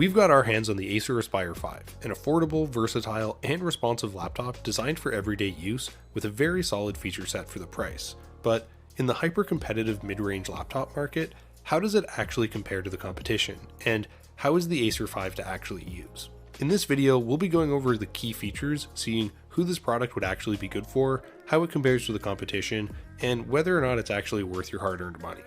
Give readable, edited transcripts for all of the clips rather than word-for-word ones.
We've got our hands on the Acer Aspire 5, an affordable, versatile, and responsive laptop designed for everyday use with a very solid feature set for the price. But in the hyper-competitive mid-range laptop market, how does it actually compare to the competition? And how is the Acer 5 to actually use? In this video, we'll be going over the key features, seeing who this product would actually be good for, how it compares to the competition, and whether or not it's actually worth your hard-earned money.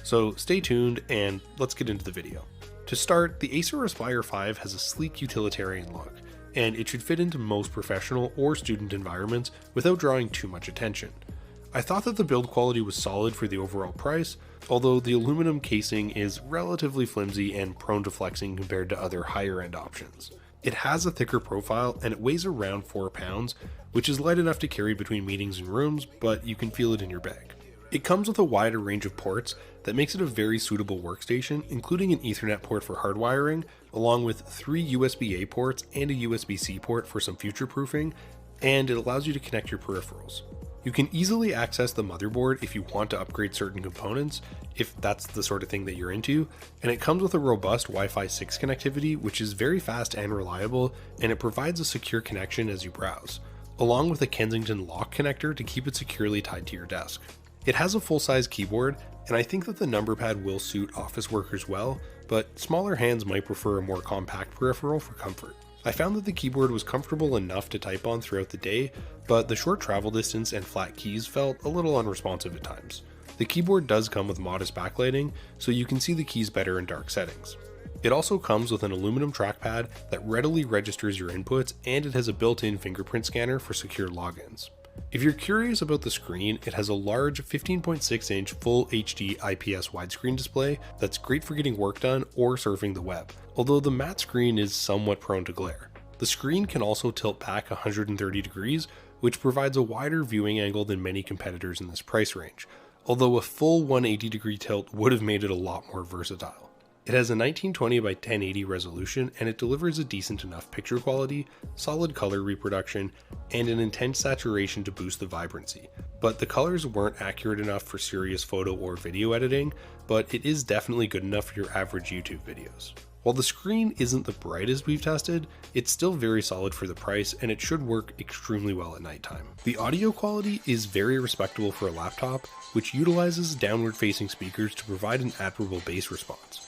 So stay tuned and let's get into the video. To start, the Acer Aspire 5 has a sleek utilitarian look, and it should fit into most professional or student environments without drawing too much attention. I thought that the build quality was solid for the overall price, although the aluminum casing is relatively flimsy and prone to flexing compared to other higher end options. It has a thicker profile and it weighs around 4 pounds, which is light enough to carry between meetings and rooms, but you can feel it in your bag. It comes with a wider range of ports that makes it a very suitable workstation, including an Ethernet port for hardwiring, along with 3 USB-A ports and a USB-C port for some future-proofing, and it allows you to connect your peripherals. You can easily access the motherboard if you want to upgrade certain components, if that's the sort of thing that you're into, and it comes with a robust Wi-Fi 6 connectivity, which is very fast and reliable, and it provides a secure connection as you browse, along with a Kensington lock connector to keep it securely tied to your desk. It has a full-size keyboard, and I think that the number pad will suit office workers well, but smaller hands might prefer a more compact peripheral for comfort. I found that the keyboard was comfortable enough to type on throughout the day, but the short travel distance and flat keys felt a little unresponsive at times. The keyboard does come with modest backlighting, so you can see the keys better in dark settings. It also comes with an aluminum trackpad that readily registers your inputs, and it has a built-in fingerprint scanner for secure logins. If you're curious about the screen, it has a large 15.6-inch Full HD IPS widescreen display that's great for getting work done or surfing the web, although the matte screen is somewhat prone to glare. The screen can also tilt back 130 degrees, which provides a wider viewing angle than many competitors in this price range, although a full 180-degree tilt would have made it a lot more versatile. It has a 1920 by 1080 resolution, and it delivers a decent enough picture quality, solid color reproduction, and an intense saturation to boost the vibrancy. But the colors weren't accurate enough for serious photo or video editing, but it is definitely good enough for your average YouTube videos. While the screen isn't the brightest we've tested, it's still very solid for the price, and it should work extremely well at nighttime. The audio quality is very respectable for a laptop, which utilizes downward-facing speakers to provide an admirable bass response.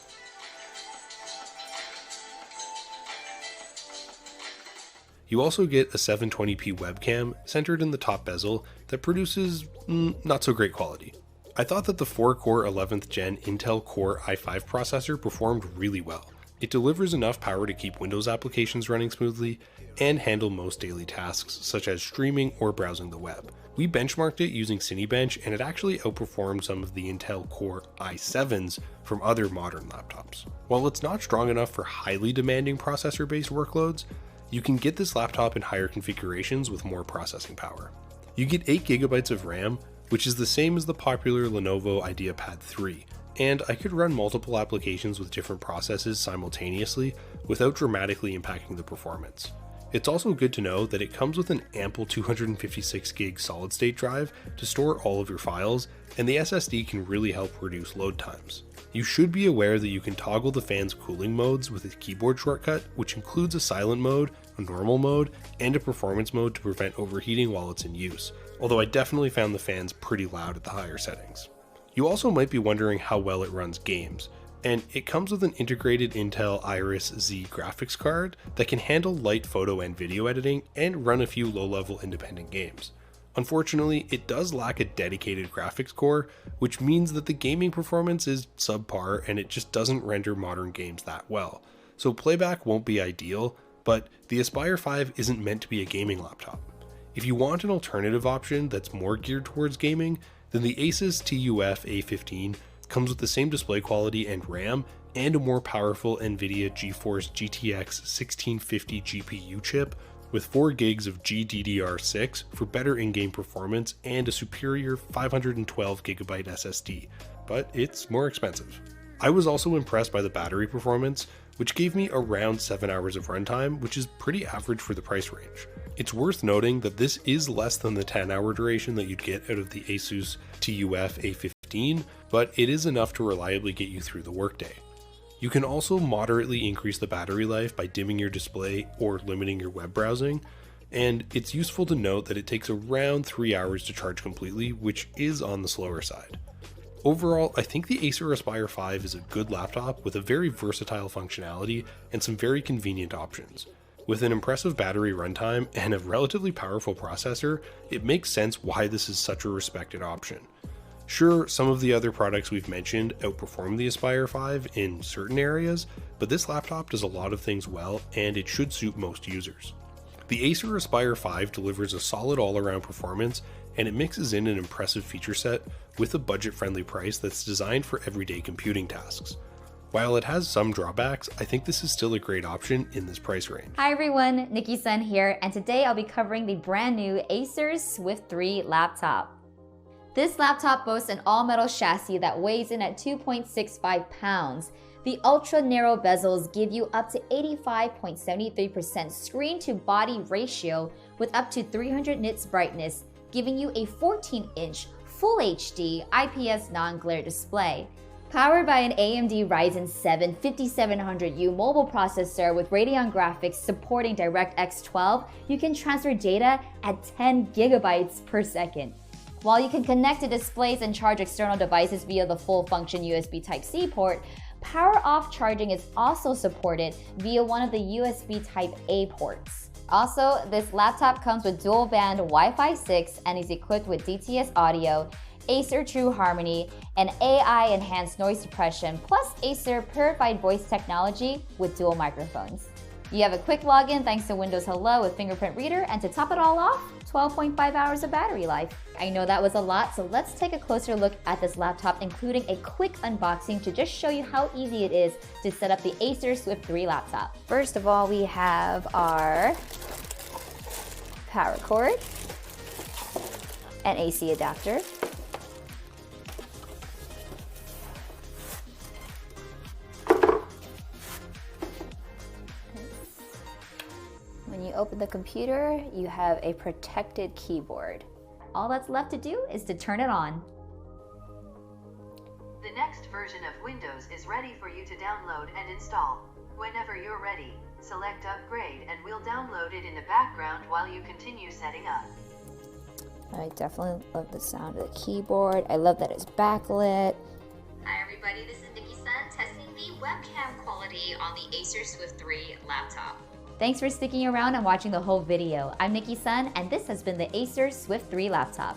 You also get a 720p webcam centered in the top bezel that produces not so great quality. I thought that the 4-core 11th gen Intel Core i5 processor performed really well. It delivers enough power to keep Windows applications running smoothly and handle most daily tasks such as streaming or browsing the web. We benchmarked it using Cinebench, and it actually outperformed some of the Intel Core i7s from other modern laptops. While it's not strong enough for highly demanding processor-based workloads, you can get this laptop in higher configurations with more processing power. You get 8GB of RAM, which is the same as the popular Lenovo IdeaPad 3, and I could run multiple applications with different processes simultaneously without dramatically impacting the performance. It's also good to know that it comes with an ample 256GB solid-state drive to store all of your files, and the SSD can really help reduce load times. You should be aware that you can toggle the fan's cooling modes with a keyboard shortcut, which includes a silent mode, a normal mode, and a performance mode to prevent overheating while it's in use, although I definitely found the fans pretty loud at the higher settings. You also might be wondering how well it runs games, and it comes with an integrated Intel Iris Z graphics card that can handle light photo and video editing and run a few low-level independent games. Unfortunately, it does lack a dedicated graphics core, which means that the gaming performance is subpar and it just doesn't render modern games that well. So playback won't be ideal, but the Aspire 5 isn't meant to be a gaming laptop. If you want an alternative option that's more geared towards gaming, then the Asus TUF A15 comes with the same display quality and RAM and a more powerful NVIDIA GeForce GTX 1650 GPU chip with 4 gigs of GDDR6 for better in-game performance and a superior 512GB SSD, but it's more expensive. I was also impressed by the battery performance, which gave me around 7 hours of runtime, which is pretty average for the price range. It's worth noting that this is less than the 10-hour duration that you'd get out of the Asus TUF A15, but it is enough to reliably get you through the workday. You can also moderately increase the battery life by dimming your display or limiting your web browsing, and it's useful to note that it takes around 3 hours to charge completely, which is on the slower side. Overall, I think the Acer Aspire 5 is a good laptop with a very versatile functionality and some very convenient options. With an impressive battery runtime and a relatively powerful processor, it makes sense why this is such a respected option. Sure, some of the other products we've mentioned outperform the Aspire 5 in certain areas, but this laptop does a lot of things well and it should suit most users. The Acer Aspire 5 delivers a solid all-around performance and it mixes in an impressive feature set with a budget-friendly price that's designed for everyday computing tasks. While it has some drawbacks, I think this is still a great option in this price range. Hi everyone, Nikki Sun here, and today I'll be covering the brand new Acer Swift 3 laptop. This laptop boasts an all-metal chassis that weighs in at 2.65 pounds. The ultra-narrow bezels give you up to 85.73% screen-to-body ratio with up to 300 nits brightness, giving you a 14-inch Full HD IPS non-glare display. Powered by an AMD Ryzen 7 5700U mobile processor with Radeon graphics supporting DirectX 12, you can transfer data at 10 gigabytes per second. While you can connect to displays and charge external devices via the full-function USB Type-C port, power-off charging is also supported via one of the USB Type-A ports. Also, this laptop comes with dual-band Wi-Fi 6 and is equipped with DTS audio, Acer True Harmony, and AI-enhanced noise suppression, plus Acer Purified Voice technology with dual microphones. You have a quick login thanks to Windows Hello with fingerprint reader, and to top it all off, 12.5 hours of battery life. I know that was a lot, so let's take a closer look at this laptop, including a quick unboxing to just show you how easy it is to set up the Acer Swift 3 laptop. First of all, we have our power cord, an AC adapter, when you open the computer, you have a protected keyboard. All that's left to do is to turn it on. The next version of Windows is ready for you to download and install. Whenever you're ready, select Upgrade and we'll download it in the background while you continue setting up. I definitely love the sound of the keyboard. I love that it's backlit. Hi everybody, this is Nikki Sun testing the webcam quality on the Acer Swift 3 laptop. Thanks for sticking around and watching the whole video. I'm Nikki Sun, and this has been the Acer Swift 3 laptop.